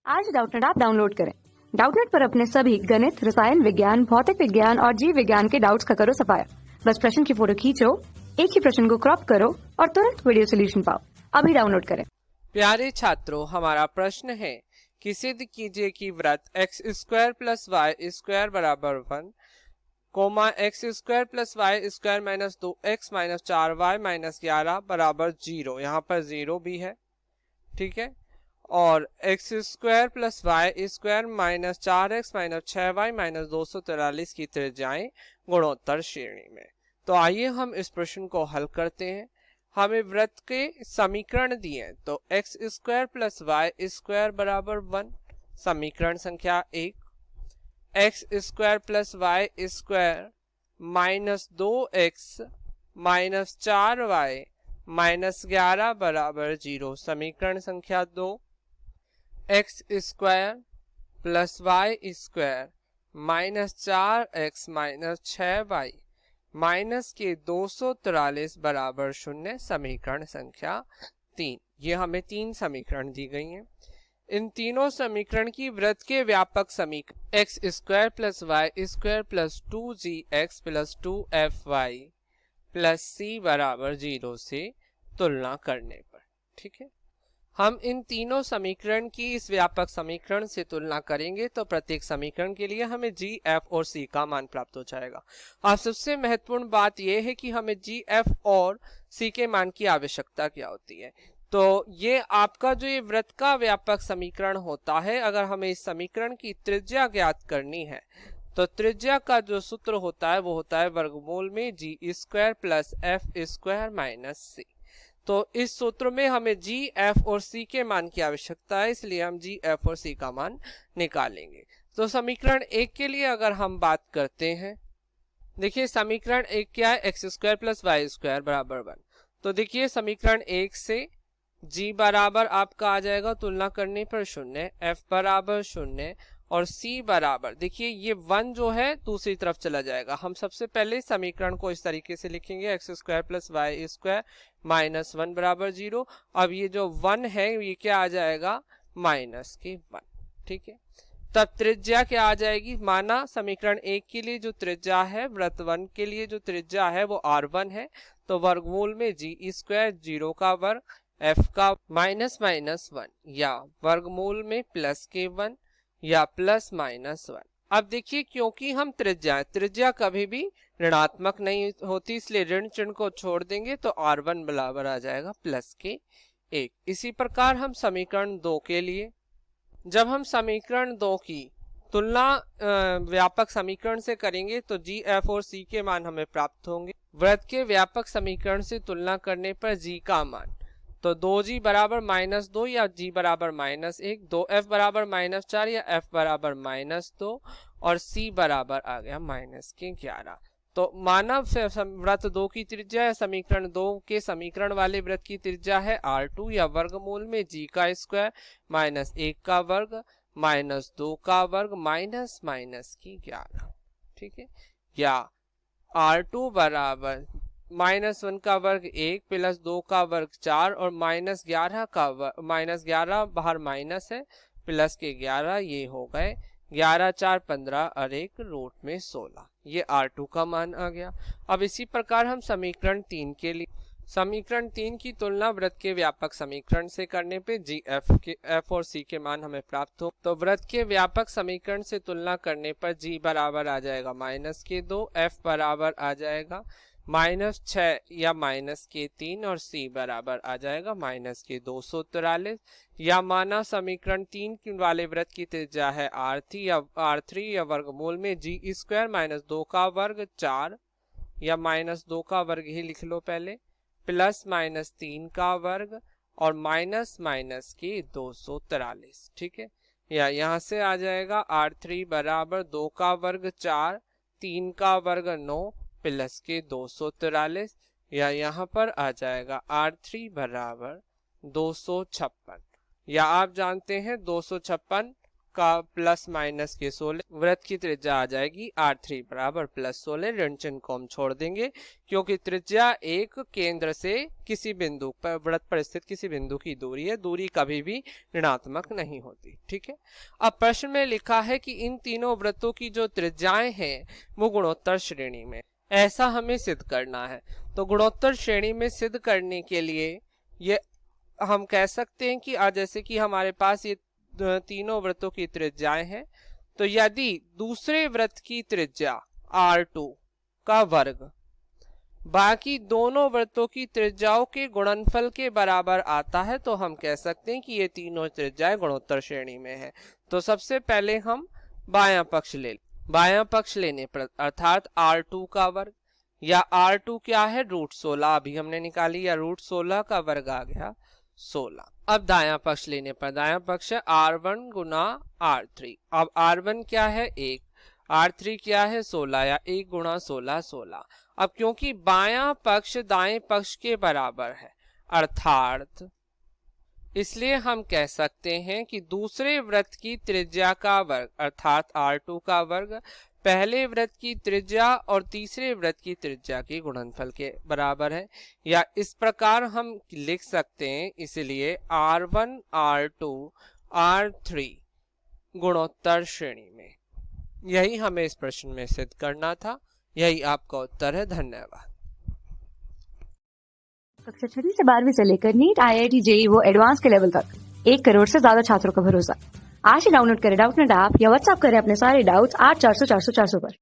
आज Doubtnut app download करें। Doubtnut पर अपने सभी गणित, रसायन विज्ञान, भौतिक विज्ञान और जीव विज्ञान के डाउट्स का करो सफाया। बस प्रश्न की फोटो खींचो, एक ही प्रश्न को क्रॉप करो और तुरंत वीडियो सोल्यूशन पाओ। अभी डाउनलोड करें। प्यारे छात्रों, हमारा प्रश्न है कि सिद्ध कीजिए कि वृत्त x square plus y square बराबर 1, comma x square plus y square minus 2x minus 4y minus 11 बराबर 0। यहाँ पर 0 भी है, ठीक है। और x square plus y square minus 4x minus 6y minus 243 की त्रिज्याएं गुणोत्तर श्रेणी में। तो आइए हम इस प्रश्न को हल करते हैं। हमें वृत्त के समीकरण दिए, तो x square plus y square बराबर 1 समीकरण संख्या 1, x square plus y square minus 2x minus 4y minus 11 बराबर 0 समीकरण संख्या 2, x square plus y square minus 4x minus 6y minus के 243 बराबर 0 समीकरण संख्या 3। ये हमें 3 समीकरण दी गई हैं। इन तीनों समीकरण की वृत्त के व्यापक समीकरण x square plus y square plus 2gx plus 2fy plus c बराबर 0 से तुलना करने पर, ठीक है। हम इन तीनों समीकरण की इस व्यापक समीकरण से तुलना करेंगे तो प्रत्येक समीकरण के लिए हमें g, f और c का मान प्राप्त हो जाएगा। अब सबसे महत्वपूर्ण बात यह है कि हमें g, f और c के मान की आवश्यकता क्या होती है। तो ये आपका जो ये वृत्त का व्यापक समीकरण होता है, अगर हमें इस समीकरण की त्रिज्या ज्ञात करनी है तो त्रिज्या का जो सूत्र होता है वो होता है वर्गमूल में g square plus f square minus c। तो इस सूत्र में हमें g, f और c के मान की आवश्यकता है, इसलिए हम g, f और c का मान निकालेंगे। तो समीकरण 1 के लिए अगर हम बात करते हैं, देखिए समीकरण 1 क्या है, x square plus y square बराबर 1। तो देखिए समीकरण 1 से g बराबर आपका आ जाएगा तुलना करने पर 0, f बराबर 0 और c बराबर, देखिए ये 1 जो है दूसरी तरफ चला जाएगा। हम सबसे पहले समीकरण को इस तरीके से लिखेंगे, x square plus y square minus 1 बराबर 0। अब ये जो 1 है ये क्या आ जाएगा, माइनस के 1, ठीक है। तब त्रिज्या क्या आ जाएगी, माना समीकरण 1 के लिए जो त्रिज्या है, वृत्त 1 के लिए जो त्रिज्या है वो r1 है, तो वर्गमूल में g स्क्वायर 0 का वर्ग f का माइनस माइनस 1 या वर्गमूल में प्लस के 1 या प्लस माइनस 1। अब देखिए क्योंकि हम त्रिज्या कभी भी ऋणात्मक नहीं होती, इसलिए ऋण चिन्ह को छोड़ देंगे तो r1 बराबर आ जाएगा प्लस के 1। इसी प्रकार हम समीकरण 2 के लिए, जब हम समीकरण 2 की तुलना व्यापक समीकरण से करेंगे तो g, f और c के मान हमें प्राप्त होंगे। वृत्त के व्यापक समीकरण से तुलना करने पर g का मान, तो 2g बराबर माइनस 2 या g बराबर माइनस 1, 2f बराबर माइनस 4 या f बराबर माइनस 2 और c बराबर आ गया माइनस के 11। तो माना वृत्त 2 की त्रिज्या या समीकरण 2 के समीकरण वाले वृत्त की त्रिज्या है r2 या वर्गमूल में g का स्क्वायर माइनस 1 का वर्ग माइनस 2 का वर्ग माइनस माइनस की 11, ठीक है। या r2 बराबर माइनस 1 का वर्ग 1 प्लस 2 का वर्ग 4 और माइनस 11 का वर्ग, माइनस 11 बाहर माइनस है, प्लस के 11, ये हो गए 11 4 15 और 1 रूट में 16, ये r2 का मान आ गया। अब इसी प्रकार हम समीकरण 3 के लिए, समीकरण 3 की तुलना वृत्त के व्यापक समीकरण से करने पे g, f और c के मान हमें प्राप्त हो। तो वृत्त के व्यापक समीकरण से तुलना करने पर g बराबर आ जाएगा माइनस के 2, f बराबर आ जाएगा माइनस 6 या माइनस के 3 और c बराबर आ जाएगा माइनस के 243। या माना समीकरण 3 वाले वृत्त की त्रिज्या है r3 या वर्गमूल में g स्क्वायर माइनस 2 का वर्ग 4 या माइनस 2 का वर्ग ही लिख लो पहले, प्लस माइनस 3 का वर्ग और माइनस माइनस के 243, ठीक है। या यहाँ से आ जाएगा r3 बराबर 2 का वर्ग 4, 3 का वर्ग 9 प्लस के 243, या यहाँ पर आ जाएगा r3 बराबर 256, या आप जानते हैं 256 का प्लस माइनस के 16, वृत्त की त्रिज्या आ जाएगी R3 बराबर प्लस 16। ऋण चिन्ह को हम छोड़ देंगे क्योंकि त्रिज्या एक केंद्र से किसी बिंदु पर, वृत्त पर स्थित किसी बिंदु की दूरी है, दूरी कभी भी ऋणात्मक नहीं होती। ठीक है, अब प्रश्न में लिखा है कि इन तीनों वृत्तों की जो त्रिज्याएं हैं वो गुणोत्तर श्रेणी में, ऐसा हमें सिद्ध करना है। तो गुणोत्तर श्रेणी में सिद्ध करने के लिए ये हम कह सकते हैं कि जैसे कि हमारे पास ये तीनों वृत्तों की त्रिज्याएं हैं, तो यदि दूसरे वृत्त की त्रिज्या R2 का वर्ग बाकी दोनों वृत्तों की त्रिज्याओं के गुणनफल के बराबर आता है तो हम कह सकते हैं कि ये तीनों त्रिज्याएं गुणोत्तर श्रेणी में है। तो सबसे पहले हम बायां पक्ष बायां पक्ष लेने पर अर्थात R2 का वर्ग, या R2 क्या है √16 अभी हमने निकाली, या √16 का वर्ग आ गया 16। अब दायां पक्ष लेने पर दायां पक्ष है R1 गुना R3। अब R1 क्या है 1, R3 क्या है 16, या 1 गुना 16 16। अब क्योंकि बायां पक्ष दाएं पक्ष के बराबर है अर्थात इसलिए हम कह सकते हैं कि दूसरे वृत्त की त्रिज्या का वर्ग अर्थात R2 का वर्ग पहले वृत्त की त्रिज्या और तीसरे वृत्त की त्रिज्या के गुणनफल के बराबर है, या इस प्रकार हम लिख सकते हैं, इसलिए R1 R2 R3 गुणोत्तर श्रेणी में। यही हमें इस प्रश्न में सिद्ध करना था। यही आपका उत्तर है। धन्यवाद। कक्षा 6 से 12वीं से लेकर नीट, IIT, JEE वो एडवांस के लेवल तक 1 करोड़ से ज्यादा छात्रों का भरोसा। आज ही डाउनलोड करें डाउटनेट ऐप या व्हाट्सएप करें अपने सारे डाउट्स 8400 400 400 पर।